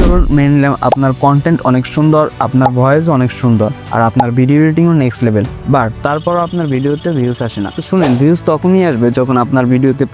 ধরুন মেনলি আপনার কন্টেন্ট অনেক সুন্দর, আপনার ভয়েস অনেক সুন্দর, আর আপনার ভিডিও এডিটিংও নেক্সট লেভেল, বাট তারপরও আপনার ভিডিওতে ভিউজ আসে না। তো শুনেন, ভিউজ তখনই আসবে যখন আপনার ভিডিওতে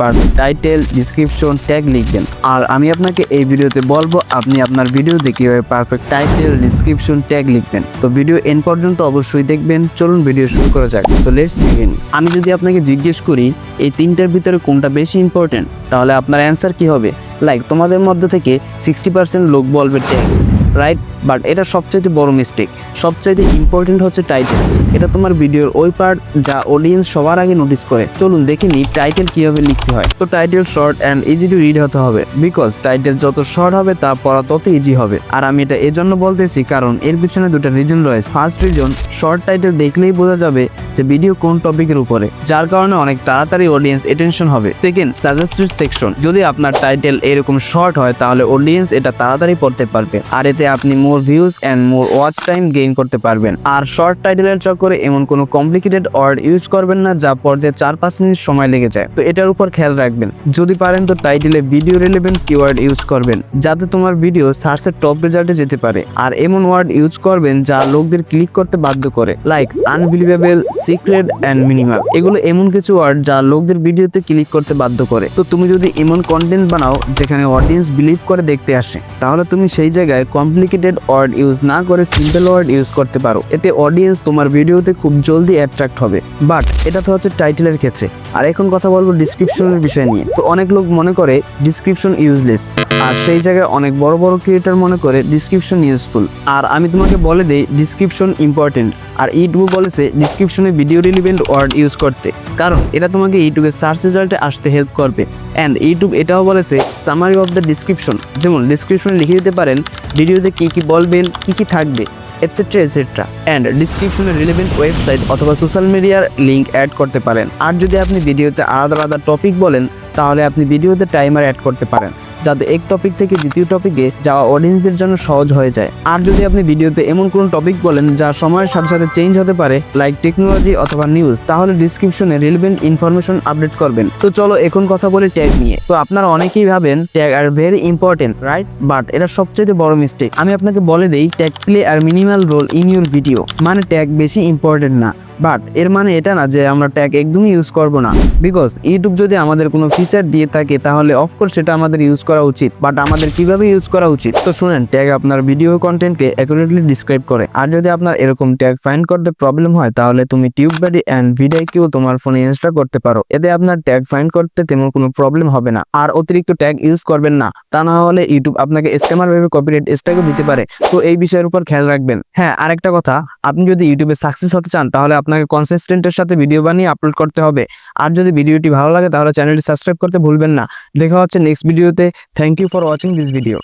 টাইটেল, ডিসক্রিপশন, ট্যাগ লিখবেন। আর আমি আপনাকে এই ভিডিওতে বলবো আপনি আপনার ভিডিওতে কিভাবে পারফেক্ট টাইটেল, ডিসক্রিপশন, ট্যাগ লিখবেন। তো ভিডিও এন্ড পর্যন্ত অবশ্যই দেখবেন। চলুন ভিডিও শুরু করা যাক। So let's begin. আমি যদি আপনাকে জিজ্ঞেস করি এই তিনটার ভিতরে কোনটা বেশি ইম্পর্টেন্ট, তাহলে আপনার অ্যান্সার কি হবে? লাইক তোমাদের মধ্যে থেকে 60% লোক বলবে ট্যাগস, রাইট? বাট এটা সবচাইতে বড় মিস্টেক। সবচাইতে ইম্পর্টেন্ট হচ্ছে টাইটেল। এটা তোমার ভিডিওর ওই পার্ট যা অডিয়েন্স সবার আগে নোটিস করে। চলুন দেখে নিই টাইটেল কিভাবে লিখতে হয়। তো title short and easy to read হতে হবে, বিকজ টাইটেল যত শর্ট হবে তা পড়া তত ইজি হবে। আর আমি এটা এজন্য বলতেছি কারণ এর পিছনে দুটো রিজন রয়েছে। ফার্স্ট রিজন, শর্ট টাইটেল দেখলেই বোঝা যাবে যে ভিডিও কোন টপিকের উপরে, যার কারণে অনেক তাড়াতাড়ি অডিয়েন্স অ্যাটেনশন হবে। Second, suggested section. যদি আপনার টাইটেল এরকম শর্ট হয় তাহলে অডিয়েন্স এটা তাড়াতাড়ি পড়তে পারবে, আর এতে আপনি মোর views and more watch time gain করতে পারবেন। আর শর্ট টাইটেলের চক্করে এমন কোনো কমপ্লিকেটেড ওয়ার্ড ইউজ করবেন না যা পড়তে 4-5 মিনিট সময় লেগে যায়। তো এটার উপর খেয়াল রাখবেন। যদি পারেন তো টাইটেলে ভিডিও রিলেভেন্ট কিওয়ার্ড ইউজ করবেন, যাতে তোমার ভিডিও সার্চের টপ রেজাল্টে যেতে পারে। আর এমন ওয়ার্ড ইউজ করবেন যা লোকদের ক্লিক করতে বাধ্য করে, like unbelievable, secret and minimal. এগুলো এমন কিছু ওয়ার্ড যা লোকদের ভিডিওতে ক্লিক করতে বাধ্য করে। তো তুমি যদি এমন কন্টেন্ট বানাও যেখানে অডিয়েন্স বিলিভ করে দেখতে আসে, তাহলে তুমি সেই জায়গায় কমপ্লিকেটেড ওয়ার্ড ইউজ না করে সিম্পল ওয়ার্ড ইউজ করতে পারো। এতে অডিয়েন্স তোমার ভিডিওতে খুব জলদি অ্যাট্রাক্ট হবে। বাট এটা তো হচ্ছে টাইটেলের ক্ষেত্রে। আর এখন কথা বলবো ডিসক্রিপশনের বিষয় নিয়ে। তো অনেক লোক মনে করে ডিসক্রিপশন ইউজলেস, আর সেই জায়গায় অনেক বড় বড় ক্রিয়েটর মনে করে ডিসক্রিপশন ইউজফুল। আর আমি তোমাকে বলে দেই ডিসক্রিপশন ইম্পর্টেন্ট। আর ইউটিউব বলেছে ডিসক্রিপশনে ভিডিও রিলেভেন্ট ওয়ার্ড ইউজ করতে, কারণ এটা তোমাকে ইউটিউবের সার্চ রেজাল্টে আসতে হেল্প করবে। অ্যান্ড ইউটিউব এটাও বলেছে সামারি অফ দ্য ডিসক্রিপশন, যেমন ডিসক্রিপশনে লিখে দিতে পারেন ভিডিওতে কী কী বলবেন, কী কী থাকবে, এটসেট্রা এটসেট্রা। অ্যান্ড ডিসক্রিপশনে রিলেভেন্ট ওয়েবসাইট অথবা সোশ্যাল মিডিয়ার লিঙ্ক অ্যাড করতে পারেন। আর যদি আপনি ভিডিওতে আলাদা আলাদা টপিক বলেন, তাহলে আপনি ভিডিওতে টাইমার অ্যাড করতে পারেন, যাতে এক টপিক থেকে দ্বিতীয় টপিকে যাওয়া অডিয়েন্সদের জন্য সহজ হয়ে যায়। আর যদি আপনি ভিডিওতে এমন কোনো টপিক বলেন যা সময়ের সাথে সাথে চেঞ্জ হতে পারে, লাইক টেকনোলজি অথবা নিউজ, তাহলে ডিসক্রিপশনে রিলেভেন্ট ইনফরমেশন আপডেট করবেন। তো চলো এখন কথা বলি ট্যাগ নিয়ে। তো আপনারা অনেকেই ভাবেন tag are very important, right? But এটা সবচেয়ে বড় মিস্টেক। আমি আপনাকে বলে দেই tag play are minimal role in your video. মানে ট্যাগ বেশি ইম্পর্টেন্ট না, বাট এর মানে এটা না যে আমরা ট্যাগ একদমই ইউজ করব না। বিকজ ইউটিউব যদি আমাদের কোনো ফিচার দিয়ে থাকে তাহলে অফকোর্স সেটা আমাদের ইউজ করা উচিত, বাট আমাদের কিভাবে ইউজ করা উচিত? তো শুনেন, ট্যাগ আপনার ভিডিও কন্টেন্টকে অ্যাকুরেটলি ডিসক্রাইব করে। আর যদি আপনার এরকম ট্যাগ ফাইন্ড করতে প্রবলেম হয়, তাহলে তুমি টিউববাডি অ্যান্ড ভিডিআইকিউ তোমার ফোনে ইনস্টল করতে পারো। এতে আপনার ট্যাগ ফাইন্ড করতে তেমন কোনো প্রবলেম হবে না। আর অতিরিক্ত ট্যাগ ইউজ করবেন না, তা না হলে ইউটিউব আপনাকে স্ক্যামার ভেবে কপিরাইট স্ট্রাইকও দিতে পারে। তো এই বিষয়ের উপর খেয়াল রাখবেন। হ্যাঁ, আরেকটা কথা, আপনি যদি ইউটিউবে সাকসেস হতে চান তাহলে আপনাকে কনসিস্টেন্টের সাথে ভিডিও বানিয়ে আপলোড করতে হবে। আর যদি ভিডিওটি ভালো লাগে তাহলে চ্যানেলটি সাবস্ক্রাইব করতে ভুলবেন না। দেখা হচ্ছে নেক্সট ভিডিওতে। Thank you for watching this video.